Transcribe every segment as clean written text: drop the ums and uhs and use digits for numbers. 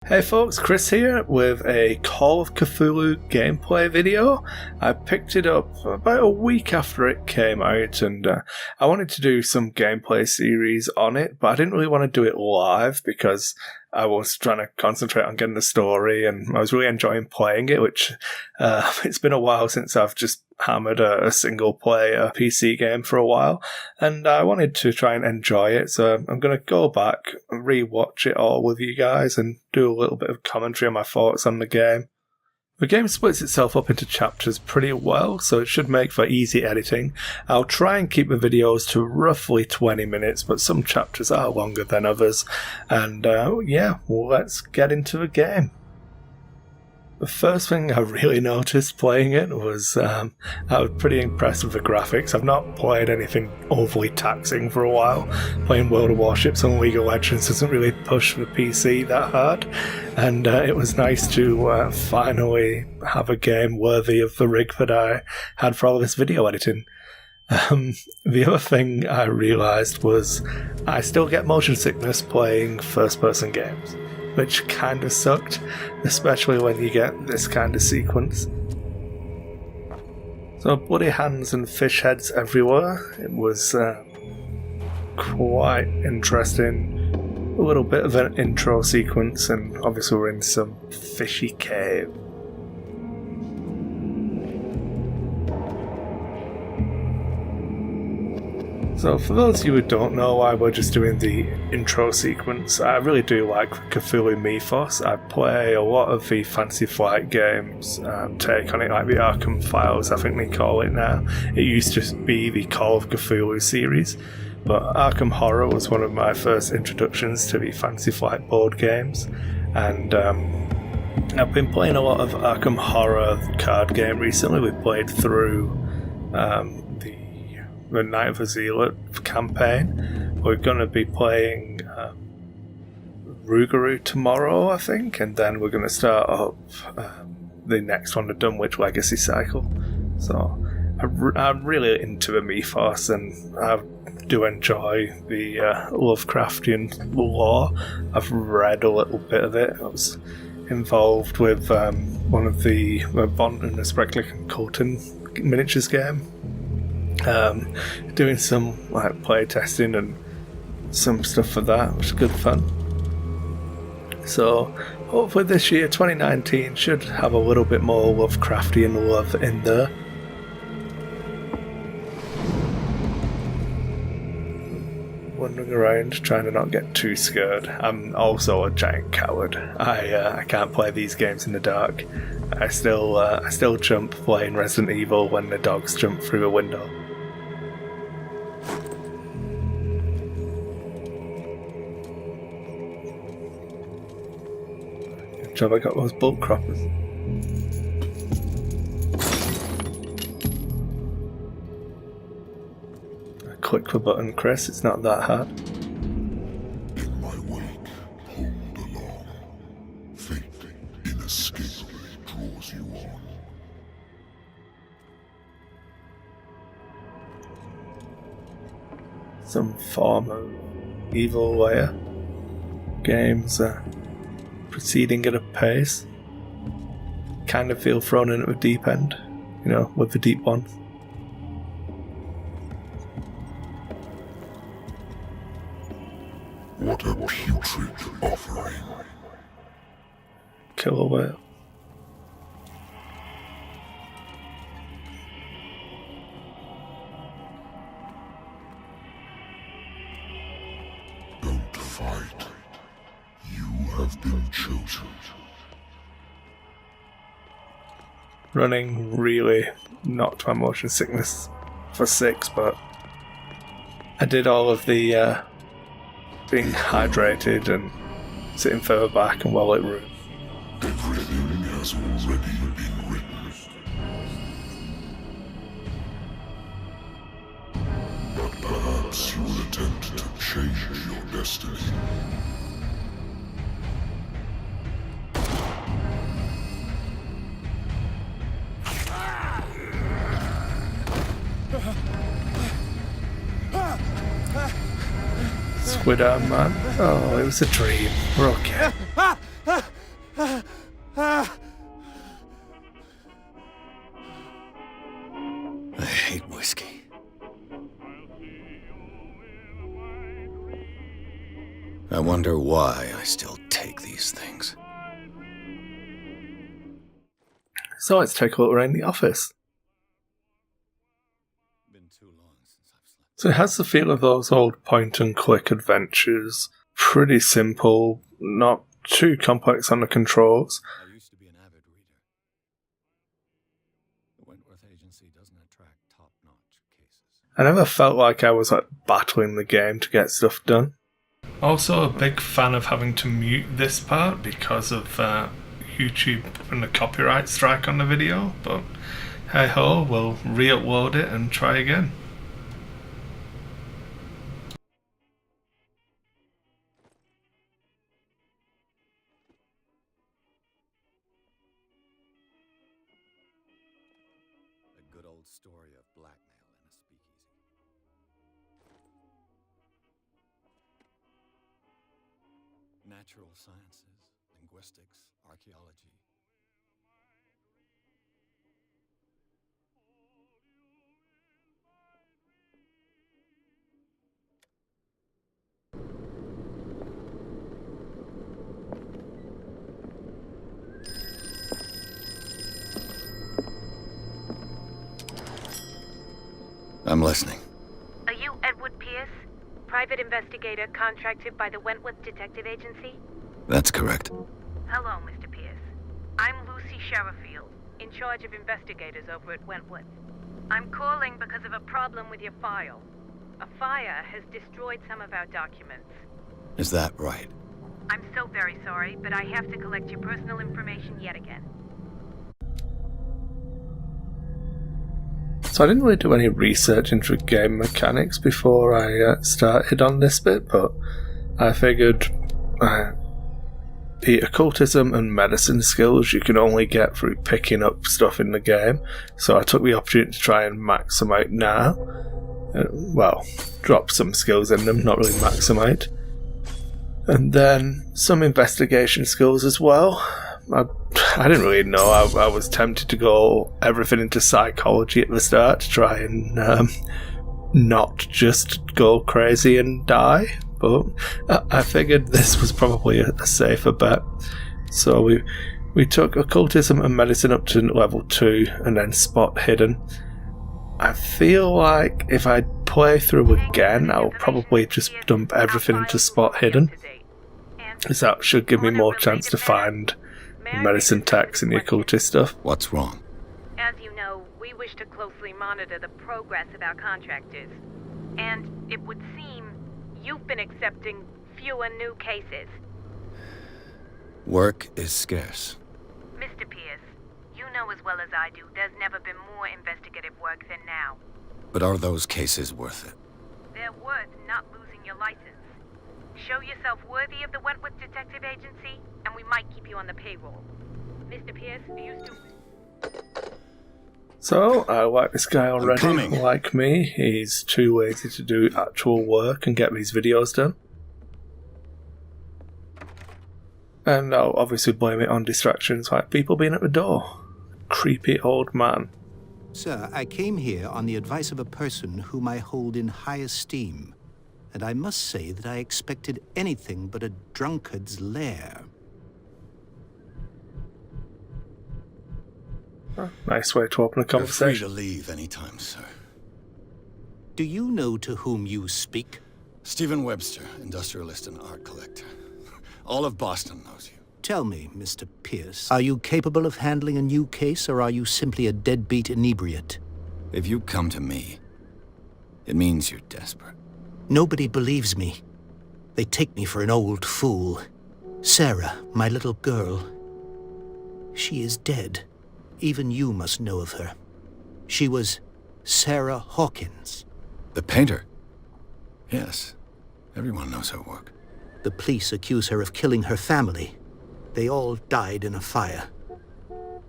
Hey folks, Chris here with a Call of Cthulhu gameplay video. I picked it up about a week after it came out and I wanted to do some gameplay series on it, but I didn't really want to do it live because I was trying to concentrate on getting the story and I was really enjoying playing it, which it's been a while since I've just hammered a single player PC game for a while, and I wanted to try and enjoy it, so I'm going to go back and re-watch it all with you guys and do a little bit of commentary on my thoughts on the game. The game splits itself up into chapters pretty well, so it should make for easy editing. I'll try and keep the videos to roughly 20 minutes, but some chapters are longer than others, and let's get into the game. The first thing I really noticed playing it was I was pretty impressed with the graphics. I've not played anything overly taxing for a while. Playing World of Warships and League of Legends doesn't really push the PC that hard, and it was nice to finally have a game worthy of the rig that I had for all of this video editing. The other thing I realised was I still get motion sickness playing first-person games, which kind of sucked, especially when you get this kind of sequence. So bloody hands and fish heads everywhere. It was quite interesting. A little bit of an intro sequence, and obviously we're in some fishy cave. So for those of you who don't know why we're just doing the intro sequence, I really do like Cthulhu mythos. I play a lot of the Fantasy Flight games, take on it, like the Arkham Files, I think they call it now. It used to be the Call of Cthulhu series, but Arkham Horror was one of my first introductions to the Fantasy Flight board games, and I've been playing a lot of Arkham Horror card game recently. We played through the Night of the Zealot campaign. We're going to be playing Rougarou tomorrow, I think, and then we're going to start up the next one, the Dunwich Legacy cycle. So I'm really into the mythos, and I do enjoy the Lovecraftian lore. I've read a little bit of it. I was involved with one of the Bond and the Sprecklich and Colton miniatures game. Doing some like play testing and some stuff for that, which is good fun. So hopefully this year, 2019, should have a little bit more Lovecraftian love in there. Wandering around, trying to not get too scared. I'm also a giant coward. I can't play these games in the dark. I still jump playing Resident Evil when the dogs jump through the window. Good job I got those bolt croppers. Click the button, Chris, it's not that hard. In my wake, hold along. Fate inescapably draws you on. Some form of evil layer. Games proceeding at a pace. Kind of feel thrown in at the deep end, with the deep ones. What a putrid offering. Killer whale. Don't fight. You have been chosen. Running really knocked my motion sickness for 6, but I did all of the being hydrated and sitting further back and well-lit room. Everything has already been written. But perhaps you will attempt to change your destiny. Squid Arm Man. Oh, it was a dream. We're okay. I hate whiskey. I wonder why I still take these things. So let's take a look around the office. Been too long since I've slept. So it has the feel of those old point-and-click adventures. Pretty simple, not too complex on the controls. I used to be an avid reader. The Wentworth Agency doesn't attract top-notch cases. I never felt like I was battling the game to get stuff done. Also a big fan of having to mute this part because of YouTube and the copyright strike on the video, but hey ho, we'll re-upload it and try again. A good old story of blackmail in a speakeasy. Natural sciences, linguistics, archaeology. I'm listening. Are you Edward Pierce, private investigator contracted by the Wentworth Detective Agency? That's correct. Hello, Mr. Pierce. I'm Lucy Sherifield, in charge of investigators over at Wentworth. I'm calling because of a problem with your file. A fire has destroyed some of our documents. Is that right? I'm so very sorry, but I have to collect your personal information yet again. So I didn't really do any research into game mechanics before I started on this bit, but I figured the occultism and medicine skills you can only get through picking up stuff in the game, so I took the opportunity to try and max them out now. Well, drop some skills in them, not really maximate. And then some investigation skills as well. I didn't really know. I was tempted to go everything into psychology at the start to try and not just go crazy and die, but I figured this was probably a safer bet. So we took occultism and medicine up to level 2 and then spot hidden. I feel like if I play through again, I'll probably just dump everything into spot hidden, because that should give me more chance to find medicine techs and the occultist stuff. What's wrong? As you know, we wish to closely monitor the progress of our contractors. And it would seem you've been accepting fewer new cases. Work is scarce. Mr. Pierce, you know as well as I do, there's never been more investigative work than now. But are those cases worth it? They're worth not losing your license. Show yourself worthy of the Wentworth Detective Agency, and we might keep you on the payroll. Mr. Pierce, are you still... So, I like this guy already. coming. Like me, he's too lazy to do actual work and get these videos done. And I'll obviously blame it on distractions like people being at the door. Creepy old man. Sir, I came here on the advice of a person whom I hold in high esteem, and I must say that I expected anything but a drunkard's lair. Oh, nice way to open a You're free to conversation. leave anytime, sir. Do you know to whom you speak? Stephen Webster, industrialist and art collector. All of Boston knows you. Tell me, Mr. Pierce, are you capable of handling a new case, or are you simply a deadbeat inebriate? If you come to me, it means you're desperate. Nobody believes me. They take me for an old fool. Sarah, my little girl, she is dead. Even you must know of her. She was Sarah Hawkins. The painter? Yes. Everyone knows her work. The police accuse her of killing her family. They all died in a fire.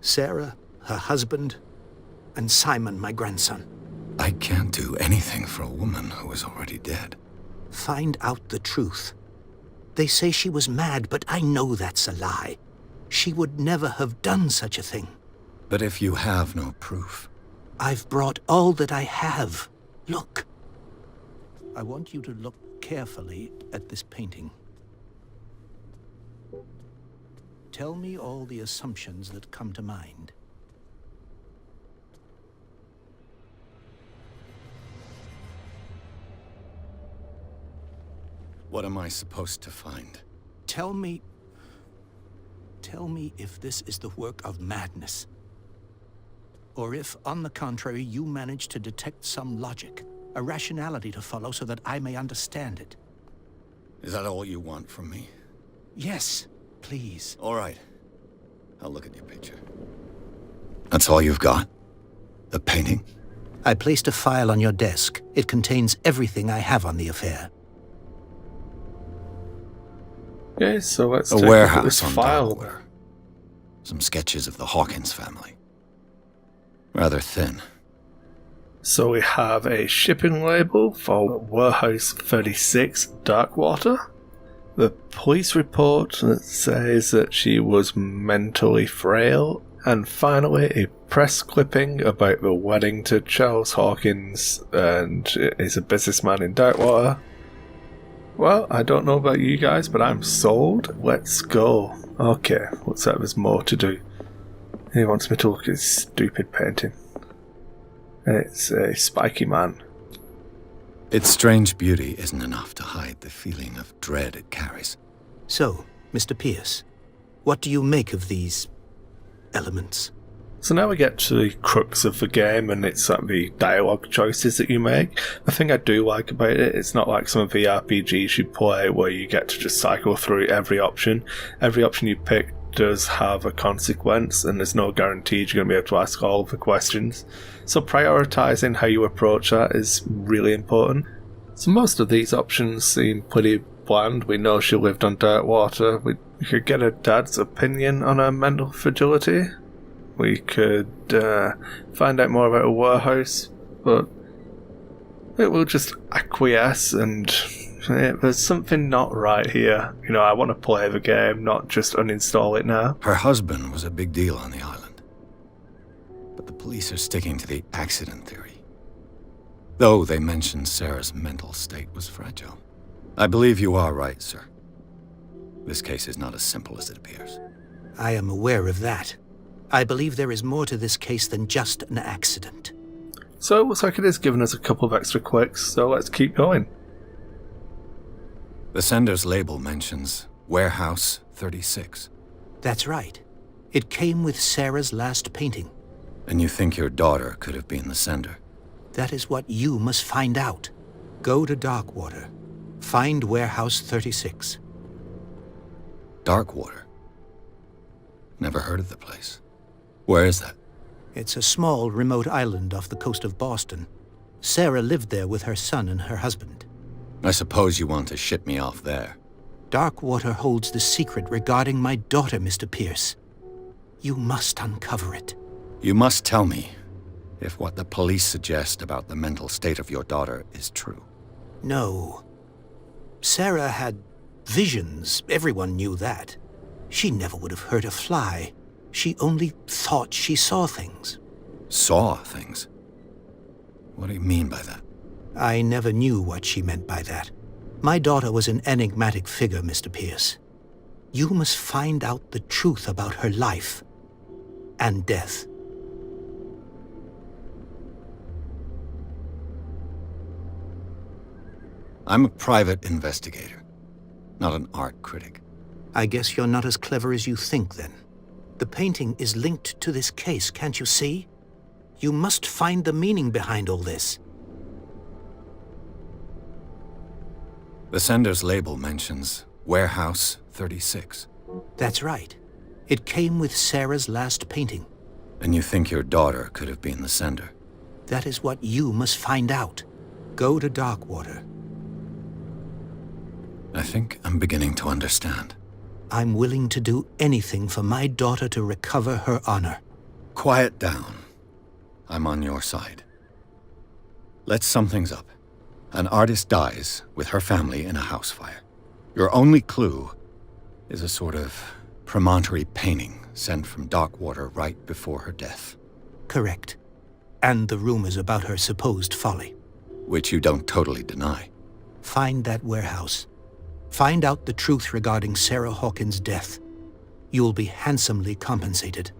Sarah, her husband, and Simon, my grandson. I can't do anything for a woman who is already dead. Find out the truth. They say she was mad, but I know that's a lie. She She would never have done such a thing. But if you have no proof... I've brought all that I have. Look. I want you to look carefully at this painting. Tell me all the assumptions that come to mind. What am I supposed to find? Tell me if this is the work of madness. Or if, on the contrary, you manage to detect some logic, a rationality to follow so that I may understand it. Is that all you want from me? Yes, please. All right. I'll look at your picture. That's all you've got? The painting? I placed a file on your desk. It contains everything I have on the affair. Okay, so let's A take a look at warehouse this on file. Darkwater. Some sketches of the Hawkins family. Rather thin. So we have a shipping label for Warehouse 36, Darkwater. The police report that says that she was mentally frail. And finally, a press clipping about the wedding to Charles Hawkins, and is a businessman in Darkwater. Well, I don't know about you guys, but I'm sold. Let's go. Okay, looks like there's more to do. He wants me to look at his stupid painting. It's a spiky man. Its strange beauty isn't enough to hide the feeling of dread it carries. So, Mr. Pierce, what do you make of these elements? So now we get to the crux of the game, and it's like the dialogue choices that you make. The thing I do like about it, it's not like some of the RPGs you play where you get to just cycle through every option. Every option you pick does have a consequence, and there's no guaranteed you're going to be able to ask all of the questions. So prioritising how you approach that is really important. So most of these options seem pretty bland. We know she lived on Darkwater. We could get her dad's opinion on her mental fragility. We could find out more about a warehouse, but it will just acquiesce, and there's something not right here. You know, I want to play the game, not just uninstall it now. Her husband was a big deal on the island. But the police are sticking to the accident theory. Though they mentioned Sarah's mental state was fragile. I believe you are right, sir. This case is not as simple as it appears. I am aware of that. I believe there is more to this case than just an accident. So it looks like it is giving us a couple of extra clicks, so let's keep going. The sender's label mentions Warehouse 36. That's right. It came with Sarah's last painting. And you think your daughter could have been the sender? That is what you must find out. Go to Darkwater. Find Warehouse 36. Darkwater? Never heard of the place. Where is that? It's a small, remote island off the coast of Boston. Sarah lived there with her son and her husband. I suppose you want to ship me off there. Darkwater holds the secret regarding my daughter, Mr. Pierce. You must uncover it. You must tell me if what the police suggest about the mental state of your daughter is true. No. Sarah had visions. Everyone knew that. She never would have hurt a fly. She only thought she saw things. Saw things? What do you mean by that? I never knew what she meant by that. My daughter was an enigmatic figure, Mr. Pierce. You must find out the truth about her life and death. I'm a private investigator, not an art critic. I guess you're not as clever as you think, then. The painting is linked to this case, can't you see? You must find the meaning behind all this. The sender's label mentions Warehouse 36. That's right. It came with Sarah's last painting. And you think your daughter could have been the sender? That is what you must find out. Go to Darkwater. I think I'm beginning to understand. I'm willing to do anything for my daughter to recover her honor. Quiet down. I'm on your side. Let's sum things up. An artist dies with her family in a house fire. Your only clue is a sort of premonitory painting sent from Darkwater right before her death. Correct. And the rumors about her supposed folly. Which you don't totally deny. Find that warehouse. Find out the truth regarding Sarah Hawkins' death. You'll be handsomely compensated.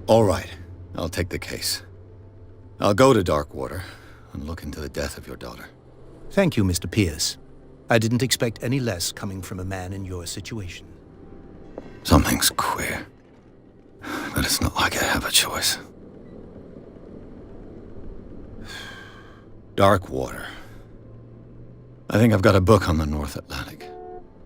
All right, I'll take the case. I'll go to Darkwater and look into the death of your daughter. Thank you, Mr. Pierce. I didn't expect any less coming from a man in your situation. Something's queer. But it's not like I have a choice. Darkwater. I think I've got a book on the North Atlantic.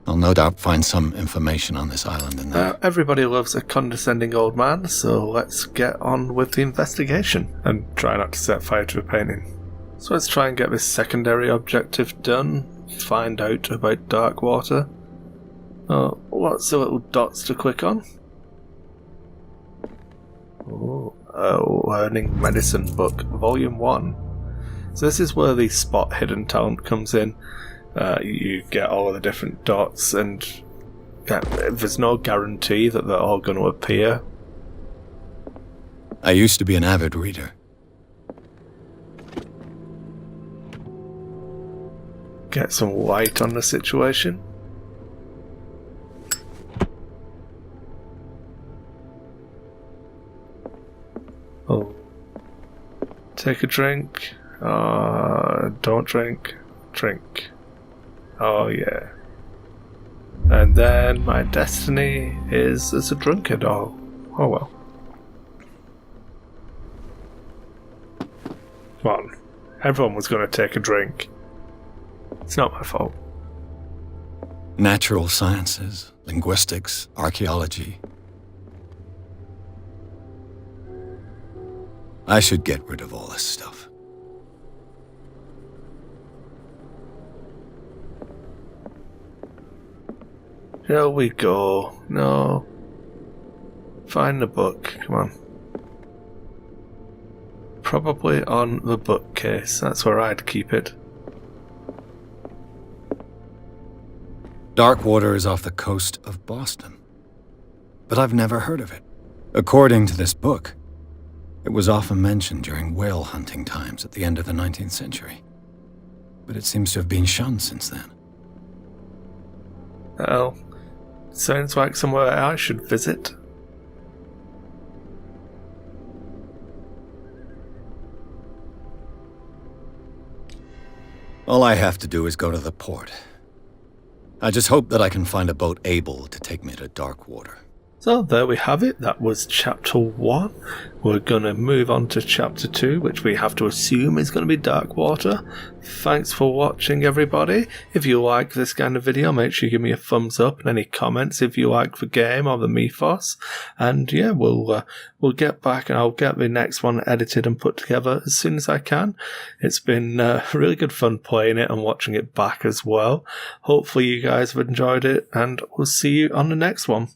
I'll no doubt find some information on this island in there. Everybody loves a condescending old man, so let's get on with the investigation and try not to set fire to a painting. So let's try and get this secondary objective done, find out about Darkwater. Oh, what's the little dots to click on? Oh, Learning Medicine book, Volume 1. So this is where the spot hidden talent comes in. You get all of the different dots, and there's no guarantee that they're all going to appear. I used to be an avid reader. Get some light on the situation. Oh. Take a drink. Don't drink. Drink. Oh yeah. And then my destiny is as a drunkard. Oh well. Come on. Everyone was going to take a drink. It's not my fault. Natural sciences, linguistics, archaeology. I should get rid of all this stuff. Here we go. No. Find the book. Come on. Probably on the bookcase. That's where I'd keep it. Darkwater is off the coast of Boston. But I've never heard of it. According to this book, it was often mentioned during whale hunting times at the end of the 19th century. But it seems to have been shunned since then. Well, sounds like somewhere I should visit. All I have to do is go to the port. I just hope that I can find a boat able to take me to Darkwater. So there we have it. That was chapter 1. We're going to move on to chapter 2, which we have to assume is going to be Darkwater. Thanks for watching, everybody. If you like this kind of video, make sure you give me a thumbs up and any comments if you like the game or the mythos. And yeah, we'll get back and I'll get the next one edited and put together as soon as I can. It's been really good fun playing it and watching it back as well. Hopefully you guys have enjoyed it, and we'll see you on the next one.